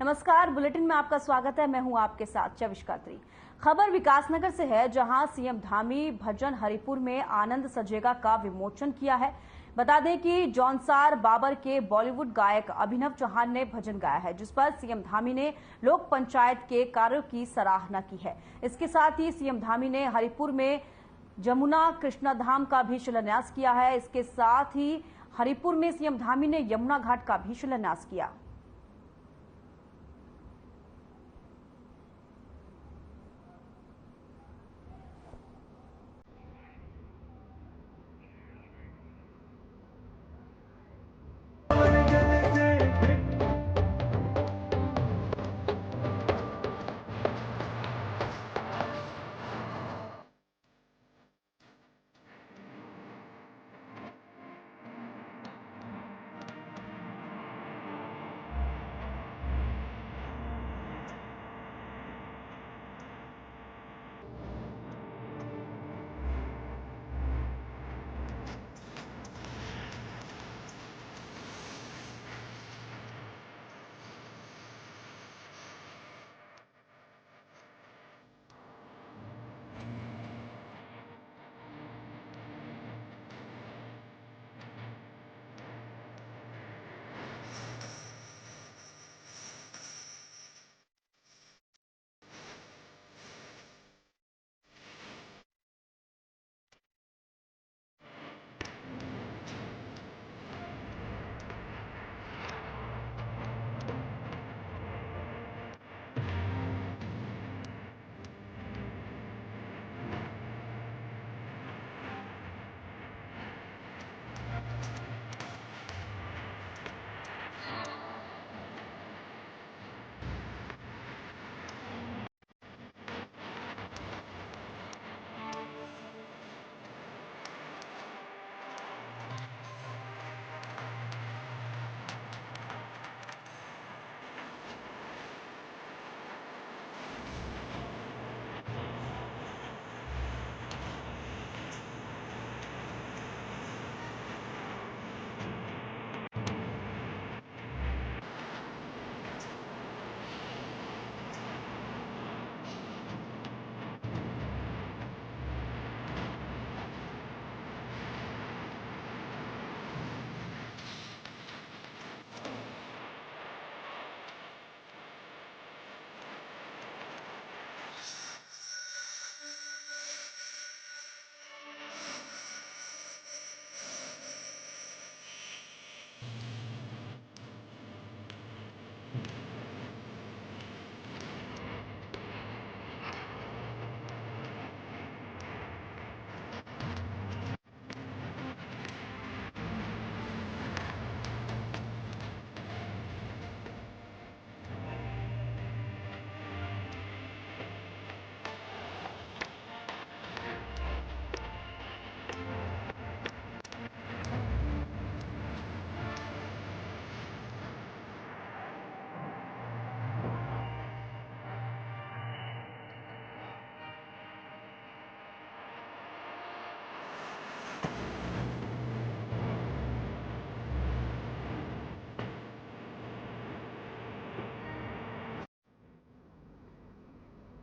नमस्कार, बुलेटिन में आपका स्वागत है। मैं हूं आपके साथ चविष्कात्री। खबर विकासनगर से है, जहां सीएम धामी भजन हरिपुर में आनंद सजेगा का विमोचन किया है। बता दें कि जौनसार बाबर के बॉलीवुड गायक अभिनव चौहान ने भजन गाया है, जिस पर सीएम धामी ने लोक पंचायत के कार्यों की सराहना की है। इसके साथ ही सीएम धामी ने हरिपुर में जमुना कृष्णा धाम का भी शिलान्यास किया है। इसके साथ ही हरिपुर में सीएम धामी ने यमुना घाट का भी शिलान्यास किया।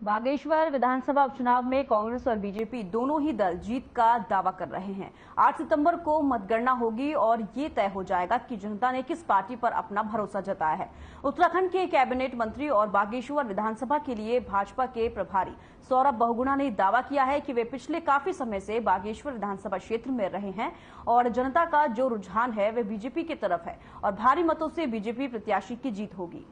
बागेश्वर विधानसभा उपचुनाव में कांग्रेस और बीजेपी दोनों ही दल जीत का दावा कर रहे हैं। 8 सितंबर को मतगणना होगी और ये तय हो जाएगा कि जनता ने किस पार्टी पर अपना भरोसा जताया है। उत्तराखंड के कैबिनेट मंत्री और बागेश्वर विधानसभा के लिए भाजपा के प्रभारी सौरभ बहुगुणा ने दावा किया है कि वे पिछले काफी समय से बागेश्वर विधानसभा क्षेत्र में रहे हैं और जनता का जो रुझान है वे बीजेपी की तरफ है और भारी मतों से बीजेपी प्रत्याशी की जीत होगी।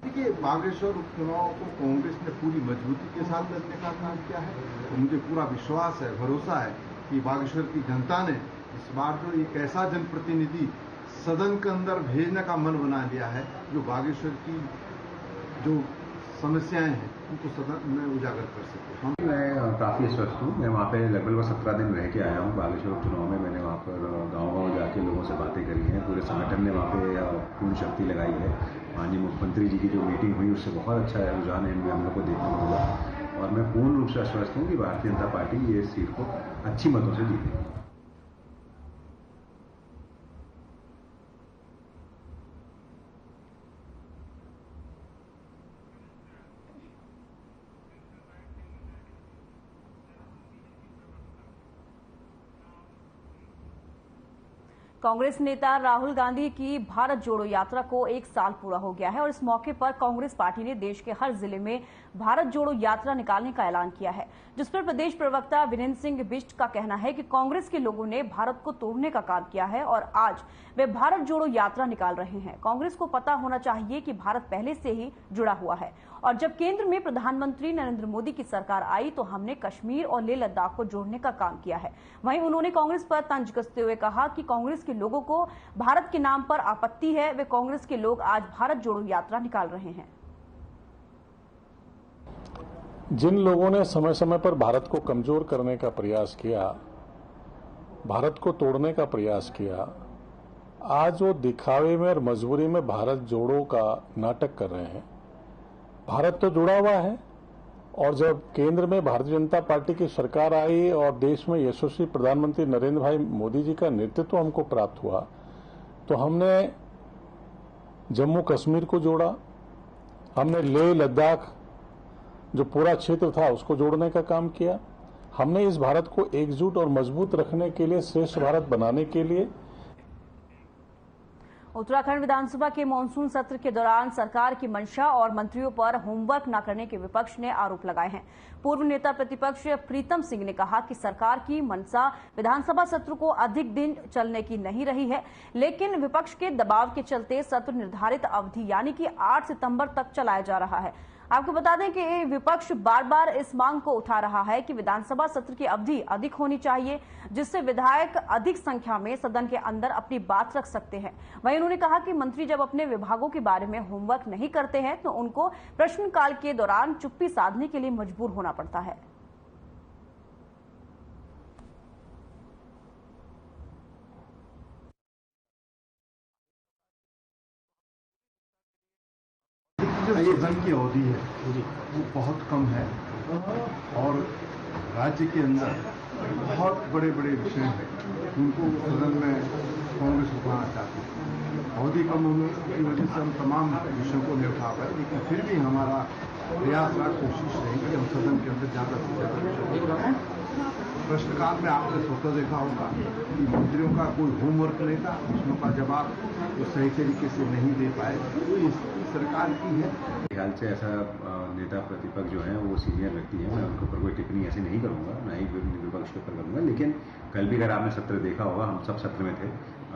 देखिए, बागेश्वर उपचुनाव को कांग्रेस ने पूरी मजबूती के साथ लड़ने का काम किया है, तो मुझे पूरा विश्वास है, भरोसा है कि बागेश्वर की जनता ने इस बार जो एक ऐसा जनप्रतिनिधि सदन के अंदर भेजने का मन बना लिया है, जो बागेश्वर की जो समस्याएं हैं उनको सदन में उजागर कर सके। मैं काफ़ी स्वस्थ हूँ। मैं वहाँ पे लगभग 17 दिन रह के आया हूँ। बागेश्वर उपचुनाव में मैंने वहाँ पर गांव-गांव जाके लोगों से बातें करी हैं। पूरे संगठन ने वहाँ पे पूर्ण शक्ति लगाई है। माननीय मुख्यमंत्री जी की जो मीटिंग हुई उससे बहुत अच्छा रुझान इनमें हम लोग को देखने को मिला और मैं पूर्ण रूप से आश्वस्त हूँ कि भारतीय जनता पार्टी ये सीट को अच्छी मतों से जीतेगी। कांग्रेस नेता राहुल गांधी की भारत जोड़ो यात्रा को 1 साल पूरा हो गया है और इस मौके पर कांग्रेस पार्टी ने देश के हर जिले में भारत जोड़ो यात्रा निकालने का ऐलान किया है, जिस पर प्रदेश प्रवक्ता वीरेंद्र सिंह बिष्ट का कहना है कि कांग्रेस के लोगों ने भारत को तोड़ने का काम किया है और आज वे भारत जोड़ो यात्रा निकाल रहे हैं। कांग्रेस को पता होना चाहिए कि भारत पहले से ही जुड़ा हुआ है और जब केंद्र में प्रधानमंत्री नरेंद्र मोदी की सरकार आई तो हमने कश्मीर और लेह लद्दाख को जोड़ने का काम किया है। वहीं उन्होंने कांग्रेस पर तंज कसते हुए कहा कि कांग्रेस के लोगों को भारत के नाम पर आपत्ति है, वे कांग्रेस के लोग आज भारत जोड़ो यात्रा निकाल रहे हैं। जिन लोगों ने समय समय पर भारत को कमजोर करने का प्रयास किया, भारत को तोड़ने का प्रयास किया, आज वो दिखावे में और मजबूरी में भारत जोड़ो का नाटक कर रहे हैं। भारत तो जुड़ा हुआ है और जब केंद्र में भारतीय जनता पार्टी की सरकार आई और देश में यशस्वी प्रधानमंत्री नरेंद्र भाई मोदी जी का नेतृत्व हमको प्राप्त हुआ तो हमने जम्मू कश्मीर को जोड़ा, हमने लेह लद्दाख जो पूरा क्षेत्र था उसको जोड़ने का काम किया। हमने इस भारत को एकजुट और मजबूत रखने के लिए, श्रेष्ठ भारत बनाने के लिए। उत्तराखंड विधानसभा के मानसून सत्र के दौरान सरकार की मंशा और मंत्रियों पर होमवर्क न करने के विपक्ष ने आरोप लगाए हैं। पूर्व नेता प्रतिपक्ष प्रीतम सिंह ने कहा कि सरकार की मंशा विधानसभा सत्र को अधिक दिन चलने की नहीं रही है, लेकिन विपक्ष के दबाव के चलते सत्र निर्धारित अवधि यानी कि 8 सितंबर तक चलाया जा रहा है। आपको बता दें कि विपक्ष बार बार इस मांग को उठा रहा है कि विधानसभा सत्र की अवधि अधिक होनी चाहिए, जिससे विधायक अधिक संख्या में सदन के अंदर अपनी बात रख सकते हैं। वहीं उन्होंने कहा कि मंत्री जब अपने विभागों के बारे में होमवर्क नहीं करते हैं तो उनको प्रश्नकाल के दौरान चुप्पी साधने के लिए मजबूर होना पड़ता है। जो सदन की अवधि है वो बहुत कम है और राज्य के अंदर बहुत बड़े बड़े विषय हैं उनको सदन में कांग्रेस उठाना चाहती है। अवधि कम होने की वजह से हम तमाम विषयों को नहीं उठा पाए, लेकिन फिर भी हमारा प्रयास रहा, कोशिश रही कि हम सदन के अंदर ज़्यादा से ज़्यादा विषय को उठाएं। प्रश्नकाल में आपने स्वतः देखा होगा कि मंत्रियों का कोई होमवर्क नहीं था, प्रश्नों का जवाब वो सही तरीके से नहीं दे पाए, तो इसकी सरकार की है। ख्याल से ऐसा नेता प्रतिपक्ष जो है वो सीनियर व्यक्ति है, मैं उनके ऊपर कोई टिप्पणी ऐसे नहीं करूंगा, ना ही विपक्ष के ऊपर करूंगा। लेकिन कल भी अगर आपने सत्र देखा होगा, हम सब सत्र में थे,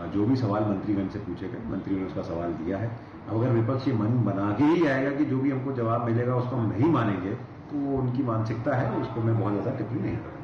जो भी सवाल मंत्रीगण से पूछे गए मंत्रियों ने उसका सवाल दिया है। अब अगर विपक्ष ये मन बना के ही आएगा कि जो भी हमको जवाब मिलेगा उसको हम नहीं मानेंगे, तो वो उनकी मानसिकता है, उसको मैं बहुत ज्यादा टिप्पणी नहीं करूंगा।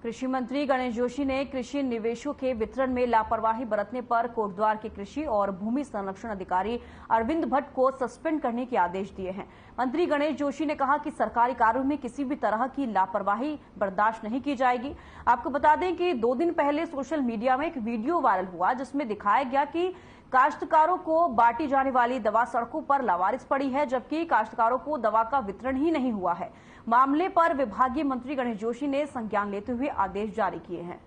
कृषि मंत्री गणेश जोशी ने कृषि निवेशों के वितरण में लापरवाही बरतने पर कोटद्वार के कृषि और भूमि संरक्षण अधिकारी अरविंद भट्ट को सस्पेंड करने के आदेश दिए हैं। मंत्री गणेश जोशी ने कहा कि सरकारी कार्यों में किसी भी तरह की लापरवाही बर्दाश्त नहीं की जाएगी। आपको बता दें कि 2 दिन पहले सोशल मीडिया में एक वीडियो वायरल हुआ जिसमें दिखाया गया कि काश्तकारों को बांटी जाने वाली दवा सड़कों पर लावारिस पड़ी है, जबकि काश्तकारों को दवा का वितरण ही नहीं हुआ है। मामले पर विभागीय मंत्री गणेश जोशी ने संज्ञान लेते हुए आदेश जारी किए हैं।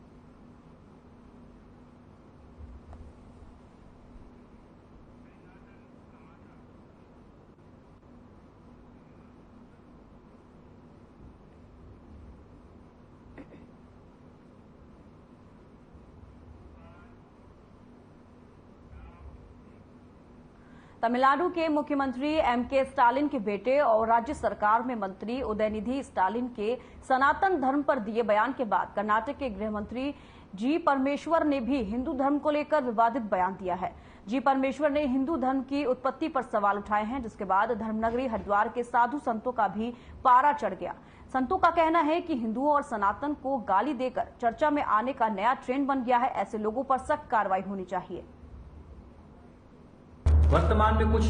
तमिलनाडु के मुख्यमंत्री एमके स्टालिन के बेटे और राज्य सरकार में मंत्री उदयनिधि स्टालिन के सनातन धर्म पर दिए बयान के बाद कर्नाटक के गृह मंत्री जी परमेश्वर ने भी हिंदू धर्म को लेकर विवादित बयान दिया है। जी परमेश्वर ने हिंदू धर्म की उत्पत्ति पर सवाल उठाए हैं, जिसके बाद धर्मनगरी हरिद्वार के साधु संतों का भी पारा चढ़ गया। संतों का कहना है कि हिंदुओं और सनातन को गाली देकर चर्चा में आने का नया ट्रेंड बन गया है, ऐसे लोगों पर सख्त कार्रवाई होनी चाहिए। वर्तमान में कुछ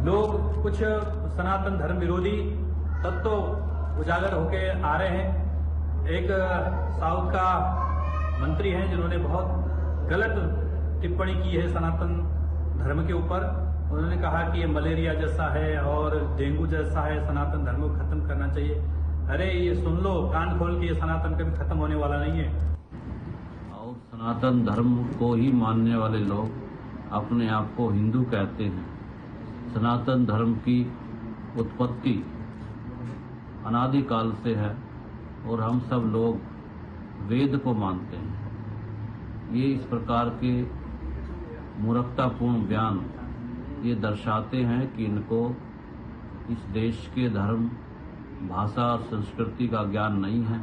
लोग, कुछ सनातन धर्म विरोधी तत्व उजागर होके आ रहे हैं। एक साउथ का मंत्री हैं जिन्होंने बहुत गलत टिप्पणी की है सनातन धर्म के ऊपर। उन्होंने कहा कि ये मलेरिया जैसा है और डेंगू जैसा है, सनातन धर्म को खत्म करना चाहिए। अरे ये सुन लो कान खोल के, ये सनातन कभी खत्म होने वाला नहीं है। और सनातन धर्म को ही मानने वाले लोग अपने आप को हिंदू कहते हैं। सनातन धर्म की उत्पत्ति अनादिकाल से है और हम सब लोग वेद को मानते हैं। ये इस प्रकार के मूर्खतापूर्ण बयान ये दर्शाते हैं कि इनको इस देश के धर्म, भाषा और संस्कृति का ज्ञान नहीं है।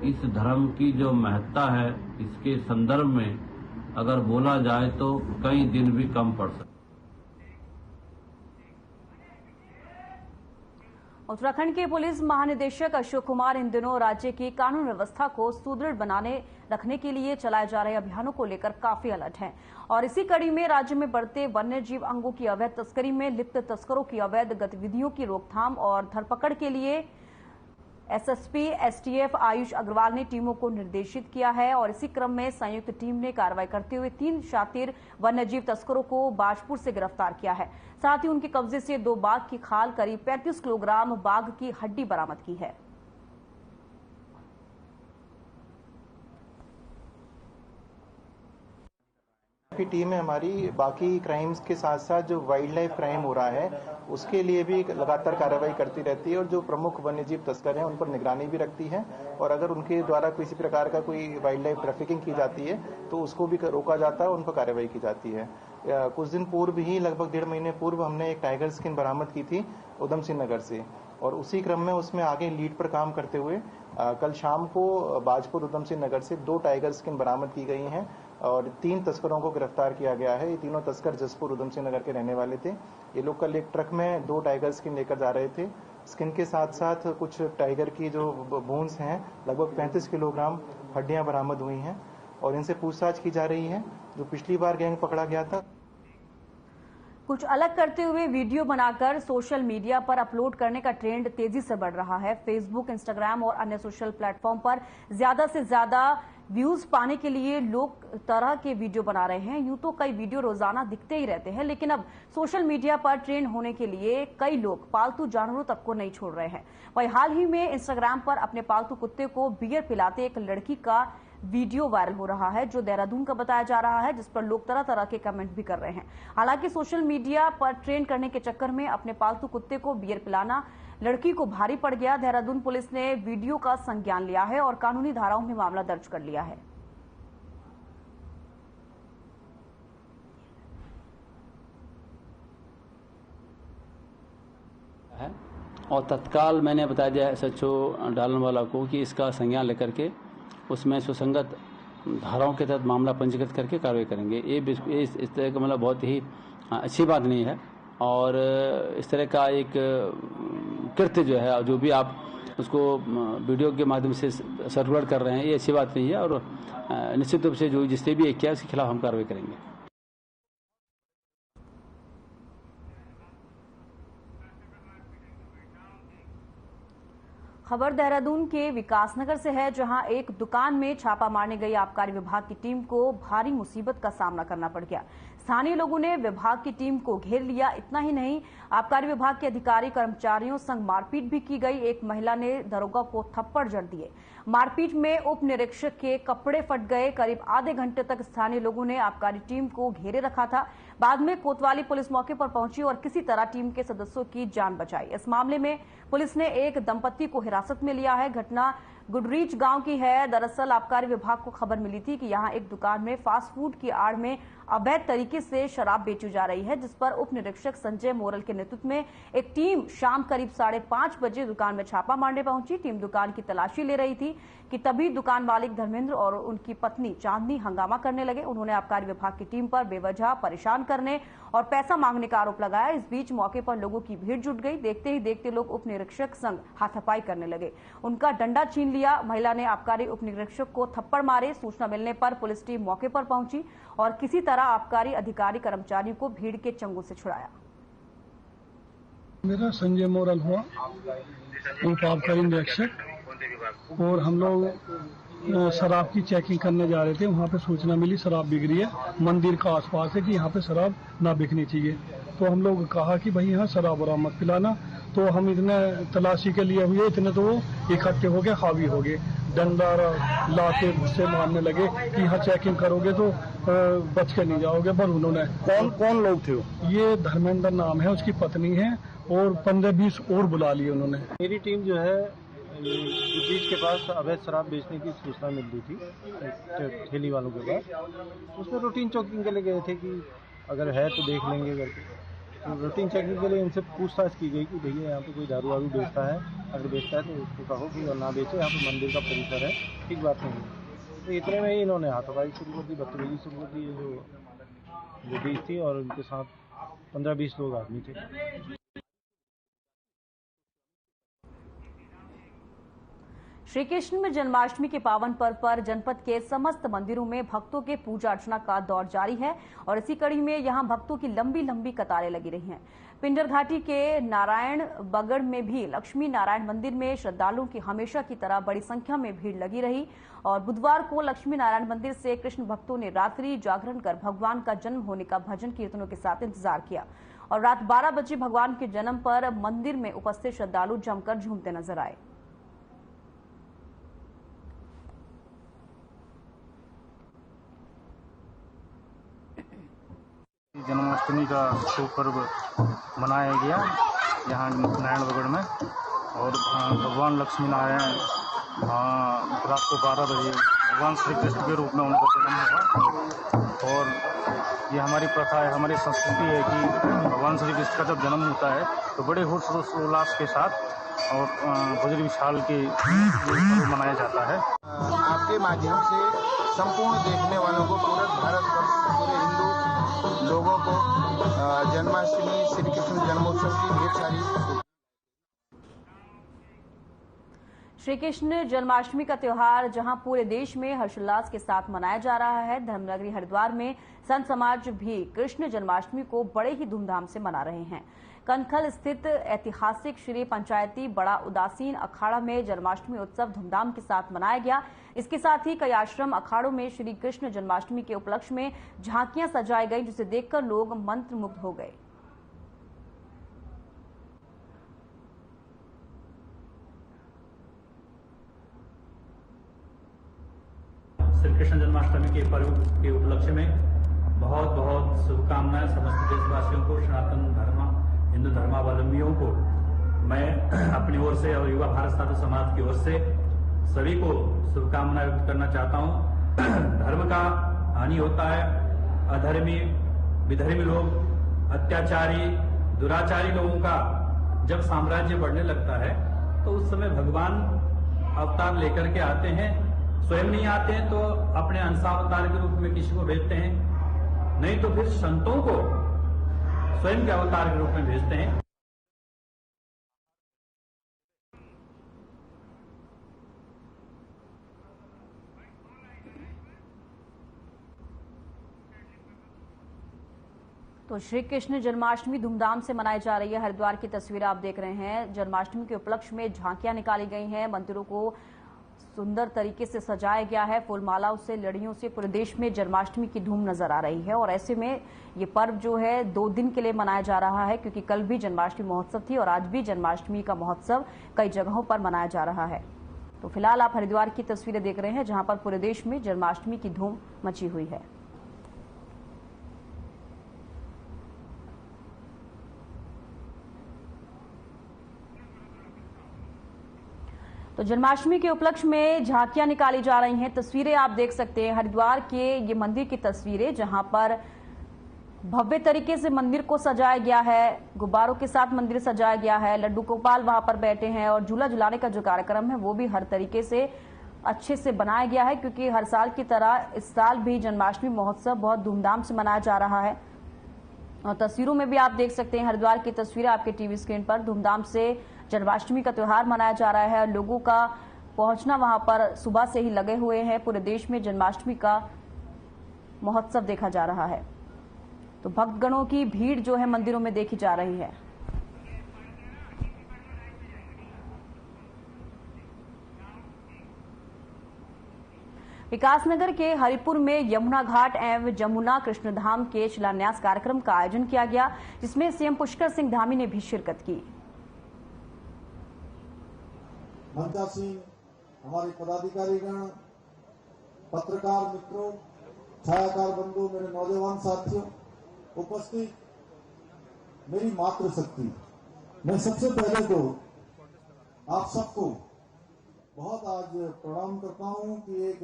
इस धर्म की जो महत्ता है, इसके संदर्भ में अगर बोला जाए तो कई दिन भी कम पड़ सकते। उत्तराखंड के पुलिस महानिदेशक अशोक कुमार इन दिनों राज्य की कानून व्यवस्था को सुदृढ़ बनाने रखने के लिए चलाए जा रहे अभियानों को लेकर काफी अलर्ट हैं और इसी कड़ी में राज्य में बढ़ते वन्य जीव अंगों की अवैध तस्करी में लिप्त तस्करों की अवैध गतिविधियों की रोकथाम और धरपकड़ के लिए एसएसपी एसटीएफ आयुष अग्रवाल ने टीमों को निर्देशित किया है और इसी क्रम में संयुक्त टीम ने कार्रवाई करते हुए 3 शातिर वन्यजीव तस्करों को बाजपुर से गिरफ्तार किया है। साथ ही उनके कब्जे से 2 बाघ की खाल, करीब 35 किलोग्राम बाघ की हड्डी बरामद की है। की टीम है हमारी, बाकी क्राइम्स के साथ साथ जो वाइल्ड लाइफ क्राइम हो रहा है उसके लिए भी लगातार कार्रवाई करती रहती है और जो प्रमुख वन्यजीव तस्कर हैं उन पर निगरानी भी रखती है और अगर उनके द्वारा किसी प्रकार का कोई वाइल्ड लाइफ ट्रैफिकिंग की जाती है तो उसको भी रोका जाता है, उन पर कार्रवाई की जाती है। कुछ दिन पूर्व ही, लगभग 1.5 महीने पूर्व, हमने एक टाइगर स्किन बरामद की थी उधम सिंह नगर से और उसी क्रम में उसमें आगे लीड पर काम करते हुए कल शाम को बाजपुर उधम सिंह नगर से 2 टाइगर स्किन बरामद की गई हैं और 3 तस्करों को गिरफ्तार किया गया है। ये तीनों तस्कर जसपुर उधम सिंह नगर के रहने वाले थे। ये लोग कल एक ट्रक में 2 टाइगर स्किन लेकर जा रहे थे। स्किन के साथ साथ कुछ टाइगर की जो बोन्स हैं, लगभग 35 किलोग्राम हड्डियां बरामद हुई हैं और इनसे पूछताछ की जा रही है। जो पिछली बार गैंग पकड़ा गया था, कुछ अलग करते हुए वीडियो बनाकर सोशल मीडिया पर अपलोड करने का ट्रेंड तेजी से बढ़ रहा है। फेसबुक, इंस्टाग्राम और अन्य सोशल प्लेटफॉर्म पर ज्यादा से ज्यादा व्यूज पाने के लिए लोग तरह के वीडियो बना रहे हैं। यूं तो कई वीडियो रोजाना दिखते ही रहते हैं, लेकिन अब सोशल मीडिया पर ट्रेंड होने के लिए कई लोग पालतू जानवरों तक को नहीं छोड़ रहे हैं। वहीं हाल ही में इंस्टाग्राम पर अपने पालतू कुत्ते को बियर पिलाते एक लड़की का वीडियो वायरल हो रहा है जो देहरादून का बताया जा रहा है, जिस पर लोग तरह तरह के कमेंट भी कर रहे हैं। हालांकि सोशल मीडिया पर ट्रेंड करने के चक्कर में अपने पालतू कुत्ते को बियर पिलाना लड़की को भारी पड़ गया। देहरादून पुलिस ने वीडियो का संज्ञान लिया है और कानूनी धाराओं में मामला दर्ज कर लिया है। और तत्काल मैंने बता दिया एसएचओ डालनवाला को कि इसका संज्ञान लेकर के उसमें सुसंगत धाराओं के तहत मामला पंजीकृत करके कार्रवाई करेंगे। ये इस तरह का मतलब बहुत ही अच्छी बात नहीं है और इस तरह का एक कृत्य जो है, जो भी आप उसको वीडियो के माध्यम से सर्कुलेट कर रहे हैं, ये अच्छी बात नहीं है और निश्चित रूप से जो जिसने भी ये किया उसके खिलाफ हम कार्रवाई करेंगे। खबर देहरादून के विकासनगर से है, जहां एक दुकान में छापा मारने गई आबकारी विभाग की टीम को भारी मुसीबत का सामना करना पड़ गया। स्थानीय लोगों ने विभाग की टीम को घेर लिया। इतना ही नहीं, आबकारी विभाग के अधिकारी कर्मचारियों संग मारपीट भी की गई। एक महिला ने दरोगा को थप्पड़ जड़ दिए। मारपीट में उप निरीक्षक के कपड़े फट गए। करीब आधे घंटे तक स्थानीय लोगों ने आबकारी टीम को घेरे रखा था। बाद में कोतवाली पुलिस मौके पर पहुंची और किसी तरह टीम के सदस्यों की जान बचाई। इस मामले में पुलिस ने एक दंपत्ति को हिरासत में लिया है। घटना गुडरीच गांव की है। दरअसल आबकारी विभाग को खबर मिली थी कि यहां एक दुकान में फास्ट फूड की आड़ में अवैध तरीके से शराब बेची जा रही है, जिस पर उप निरीक्षक संजय मोरल के नेतृत्व में एक टीम शाम करीब 5:30 बजे दुकान में छापा मारने पहुंची। टीम दुकान की तलाशी ले रही थी कि तभी दुकान मालिक धर्मेंद्र और उनकी पत्नी चांदनी हंगामा करने लगे। उन्होंने आबकारी विभाग की टीम पर बेवजह परेशान करने और पैसा मांगने का आरोप लगाया। इस बीच मौके पर लोगों की भीड़ जुट गई। देखते ही देखते लोग उप निरीक्षक संग हाथापाई करने लगे। उनका डंडा छीन लिया। महिला ने आबकारी उप निरीक्षक को थप्पड़ मारे। सूचना मिलने पर पुलिस टीम मौके पर पहुंची और किसी तरह आबकारी अधिकारी कर्मचारियों को भीड़ के चंगुल से छुड़ाया। मेरा संजय मोरल हुआ, उप आबकारी निरीक्षक, और हम लोग शराब की चेकिंग करने जा रहे थे। वहाँ पे सूचना मिली शराब बिक रही है मंदिर का आसपास है कि यहाँ पे शराब ना बिकनी चाहिए। तो हम लोग कहा कि भाई यहाँ शराब वराब मत पिलाना। तो हम इतने तलाशी के लिए हुए, इतने तो वो इकट्ठे हो गए, हावी हो गए, डंडा ला के गुस्से मारने लगे कि यहाँ चेकिंग करोगे तो बच के नहीं जाओगे। पर उन्होंने कौन लोग थे? ये धर्मेंद्र नाम है, उसकी पत्नी है और 15-20 और बुला लिए उन्होंने। मेरी टीम जो है इस बीच के पास अवैध शराब बेचने की सूचना मिल रही थी ठेली वालों के पास। उसमें रूटीन चेकिंग के लिए गए थे कि अगर है तो देख लेंगे करके। तो रूटीन चेकिंग के लिए इनसे पूछताछ की गई कि भैया यहाँ पे कोई दारू वारू बेचता है, अगर बेचता है तो उसको कहो कि ना बेचे, यहाँ पे मंदिर का परिसर है, ठीक बात नहीं है। तो इतने में ही इन्होंने हाथापाई शुरू कर दी, बदतमीजी शुरू कर दी। जो लेडीज थी और उनके साथ 15-20 लोग आदमी थे। श्री कृष्ण जन्माष्टमी के पावन पर्व पर जनपद के समस्त मंदिरों में भक्तों के पूजा अर्चना का दौर जारी है और इसी कड़ी में यहां भक्तों की लंबी लंबी कतारें लगी रही हैं। पिंडर घाटी के नारायण बगड़ में भी लक्ष्मी नारायण मंदिर में श्रद्धालुओं की हमेशा की तरह बड़ी संख्या में भीड़ लगी रही और बुधवार को लक्ष्मी नारायण मंदिर से कृष्ण भक्तों ने रात्रि जागरण कर भगवान का जन्म होने का भजन कीर्तनों के साथ इंतजार किया और रात 12 बजे भगवान के जन्म पर मंदिर में उपस्थित श्रद्धालु जमकर झूमते नजर आए। जन्माष्टमी का शुभ पर्व मनाया गया यहाँ नारायण बगड़ में और भगवान लक्ष्मी नारायण रात को 12 बजे भगवान श्री कृष्ण के रूप में उनका जन्म हुआ। और ये हमारी प्रथा है, हमारी संस्कृति है कि भगवान श्री कृष्ण का जब जन्म होता है तो बड़े हर्षोल्लास के साथ और बजरी विशाल के मनाया जाता है। आपके माध्यम से संपूर्ण देखने वालों को, पूरे भारतवर्ष, पूरे हिंदू लोगों को जन्माष्टमी श्री कृष्ण जन्मोत्सव की ढेर सारी। श्री कृष्ण जन्माष्टमी का त्योहार जहां पूरे देश में हर्षोल्लास के साथ मनाया जा रहा है, धर्मनगरी हरिद्वार में संत समाज भी कृष्ण जन्माष्टमी को बड़े ही धूमधाम से मना रहे हैं। कनखल स्थित ऐतिहासिक श्री पंचायती बड़ा उदासीन अखाड़ा में जन्माष्टमी उत्सव धूमधाम के साथ मनाया गया। इसके साथ ही कई आश्रम अखाड़ों में श्री कृष्ण जन्माष्टमी के उपलक्ष्य में झांकियां सजाई गई, जिसे देखकर लोग मंत्रमुग्ध हो गए। श्री कृष्ण जन्माष्टमी के पर्व के उपलक्ष्य में बहुत बहुत शुभकामनाएं समस्त देशवासियों को, सनातन धर्म हिंदू धर्मावलंबियों को मैं अपनी ओर से और युवा भारत साधु समाज की ओर से सभी को शुभकामनाएं व्यक्त करना चाहता हूं। धर्म का हानि होता है, अधर्मी विधर्मी लोग, अत्याचारी दुराचारी लोगों का जब साम्राज्य बढ़ने लगता है तो उस समय भगवान अवतार लेकर के आते हैं। स्वयं नहीं आते हैं तो अपने अंशावतार के रूप में किसी को भेजते हैं, नहीं तो फिर संतों को स्वयं के अवतार के रूप में भेजते हैं। तो श्री कृष्ण जन्माष्टमी धूमधाम से मनाई जा रही है। हरिद्वार की तस्वीर आप देख रहे हैं। जन्माष्टमी के उपलक्ष्य में झांकियां निकाली गई हैं, मंदिरों को सुंदर तरीके से सजाया गया है, फूलमालाओं से, लड़ियों से पूरे देश में जन्माष्टमी की धूम नजर आ रही है। और ऐसे में ये पर्व जो है 2 दिन के लिए मनाया जा रहा है, क्योंकि कल भी जन्माष्टमी महोत्सव थी और आज भी जन्माष्टमी का महोत्सव कई जगहों पर मनाया जा रहा है। तो फिलहाल आप हरिद्वार की तस्वीरें देख रहे हैं, जहां पर पूरे देश में जन्माष्टमी की धूम मची हुई है। तो जन्माष्टमी के उपलक्ष्य में झांकियां निकाली जा रही हैं। तस्वीरें आप देख सकते हैं हरिद्वार के ये मंदिर की तस्वीरें, जहां पर भव्य तरीके से मंदिर को सजाया गया है, गुब्बारों के साथ मंदिर सजाया गया है, लड्डू गोपाल वहां पर बैठे हैं और झूला झुलाने का जो कार्यक्रम है वो भी हर तरीके से अच्छे से बनाया गया है, क्योंकि हर साल की तरह इस साल भी जन्माष्टमी महोत्सव बहुत धूमधाम से मनाया जा रहा है। और तस्वीरों में भी आप देख सकते हैं हरिद्वार की तस्वीरें आपके टीवी स्क्रीन पर। धूमधाम से जन्माष्टमी का त्योहार मनाया जा रहा है, लोगों का पहुंचना वहां पर सुबह से ही लगे हुए हैं। पूरे देश में जन्माष्टमी का महोत्सव देखा जा रहा है, तो भक्तगणों की भीड़ जो है मंदिरों में देखी जा रही है। विकासनगर के हरिपुर में यमुना घाट एवं जमुना कृष्णधाम के शिलान्यास कार्यक्रम का आयोजन किया गया, जिसमें सीएम पुष्कर सिंह धामी ने भी शिरकत की। मंचासीन, हमारे पदाधिकारीगण, पत्रकार मित्रों, छायाकार बंधु, मेरे नौजवान साथियों, उपस्थित मेरी मातृशक्ति, मैं सबसे पहले तो आप सबको बहुत आज प्रणाम करता हूं कि एक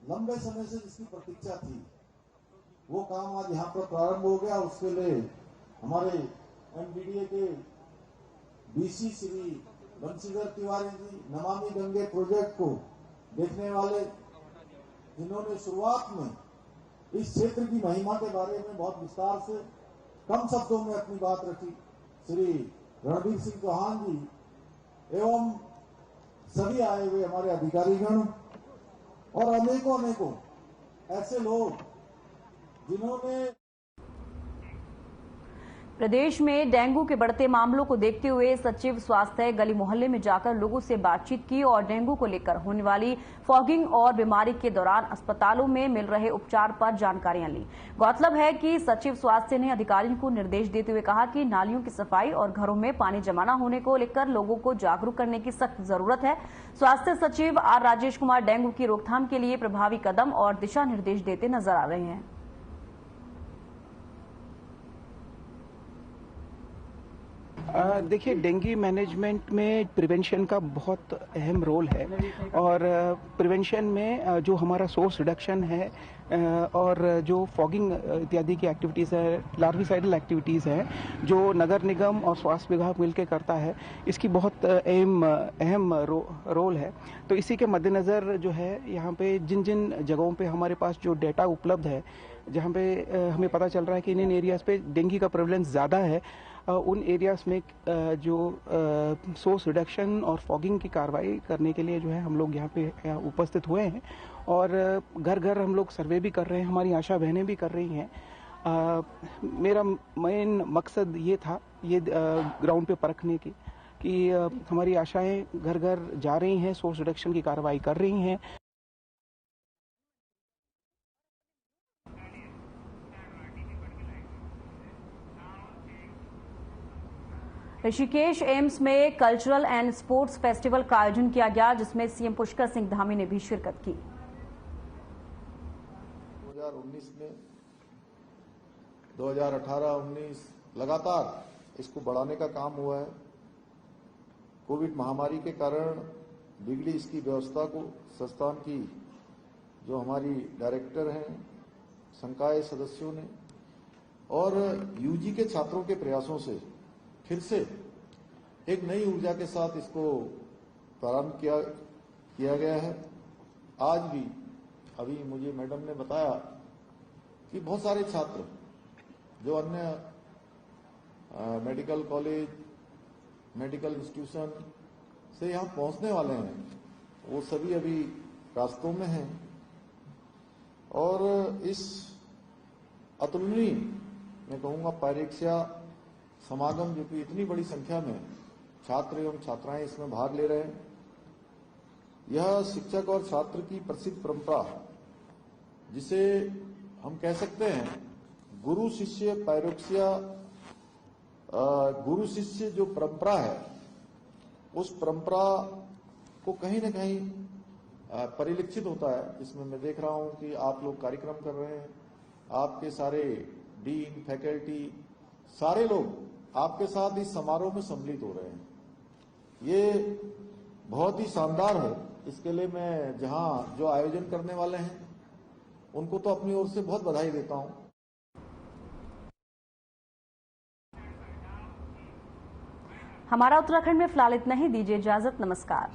लंबे समय से जिसकी प्रतीक्षा थी वो काम आज यहाँ पर प्रारंभ हो गया। उसके लिए हमारे MDDA के BC श्री बंशीधर तिवारी जी, नमामि गंगे प्रोजेक्ट को देखने वाले, जिन्होंने शुरुआत में इस क्षेत्र की महिमा के बारे में बहुत विस्तार से कम शब्दों में अपनी बात रखी, श्री रणबीर सिंह चौहान जी एवं सभी आए हुए हमारे अधिकारीगण और अनेकों ऐसे लोग जिन्होंने प्रदेश में डेंगू के बढ़ते मामलों को देखते हुए सचिव स्वास्थ्य गली मोहल्ले में जाकर लोगों से बातचीत की और डेंगू को लेकर होने वाली फॉगिंग और बीमारी के दौरान अस्पतालों में मिल रहे उपचार पर जानकारियां ली। गौरतलब है कि सचिव स्वास्थ्य ने अधिकारियों को निर्देश देते हुए कहा कि नालियों की सफाई और घरों में पानी जमा न होने को लेकर लोगों को जागरूक करने की सख्त जरूरत है। स्वास्थ्य सचिव आर राजेश कुमार डेंगू की रोकथाम के लिए प्रभावी कदम और दिशा निर्देश देते नजर आ रहे हैं। देखिए, डेंगू मैनेजमेंट में प्रिवेंशन का बहुत अहम रोल है और प्रिवेंशन में जो हमारा सोर्स रिडक्शन है और जो फॉगिंग इत्यादि की एक्टिविटीज़ है, लार्विसाइडल एक्टिविटीज़ हैं जो नगर निगम और स्वास्थ्य विभाग मिलकर करता है, इसकी बहुत अहम रोल है। तो इसी के मद्देनज़र जो है यहाँ पे जिन जिन जगहों पे हमारे पास जो डेटा उपलब्ध है, जहाँ पे हमें पता चल रहा है कि इन एरियाज़ पे डेंगू का प्रेवलेंस ज़्यादा है, उन एरियाज़ में जो सोर्स रिडक्शन और फॉगिंग की कार्रवाई करने के लिए जो है हम लोग यहाँ पे उपस्थित हुए हैं और घर घर हम लोग सर्वे भी कर रहे हैं, हमारी आशा बहनें भी कर रही हैं। मेरा मेन मकसद ये था, ये ग्राउंड पे परखने की कि हमारी आशाएं घर घर जा रही हैं, सोर्स रिडक्शन की कार्रवाई कर रही हैं। ऋषिकेश एम्स में कल्चरल एंड स्पोर्ट्स फेस्टिवल का आयोजन किया गया, जिसमें सीएम पुष्कर सिंह धामी ने भी शिरकत की। 2019 में 2018-19 लगातार इसको बढ़ाने का काम हुआ है। कोविड महामारी के कारण बिगड़ी इसकी व्यवस्था को संस्थान की जो हमारी डायरेक्टर हैं, संकाय सदस्यों ने और यूजी के छात्रों के प्रयासों से फिर से एक नई ऊर्जा के साथ इसको प्रारंभ किया गया है। आज भी अभी मुझे मैडम ने बताया कि बहुत सारे छात्र जो अन्य मेडिकल कॉलेज, मेडिकल इंस्टीट्यूशन से यहाँ पहुंचने वाले हैं, वो सभी अभी रास्तों में हैं और इस अतुलनीय मैं कहूँगा परीक्षा समागम जो कि इतनी बड़ी संख्या में छात्र एवं छात्राएं इसमें भाग ले रहे हैं, यह शिक्षक और छात्र की प्रसिद्ध परंपरा, जिसे हम कह सकते हैं गुरु शिष्य पैरोक्सिया, गुरु शिष्य जो परंपरा है, उस परंपरा को कहीं न कहीं परिलक्षित होता है। इसमें मैं देख रहा हूं कि आप लोग कार्यक्रम कर रहे हैं, आपके सारे डीन, फैकल्टी, सारे लोग आपके साथ इस समारोह में सम्मिलित हो रहे हैं। ये बहुत ही शानदार है। इसके लिए मैं जहां जो आयोजन करने वाले हैं उनको तो अपनी ओर से बहुत बधाई देता हूं। हमारा उत्तराखंड में फिलहाल इतना ही। दीजिए इजाजत, नमस्कार।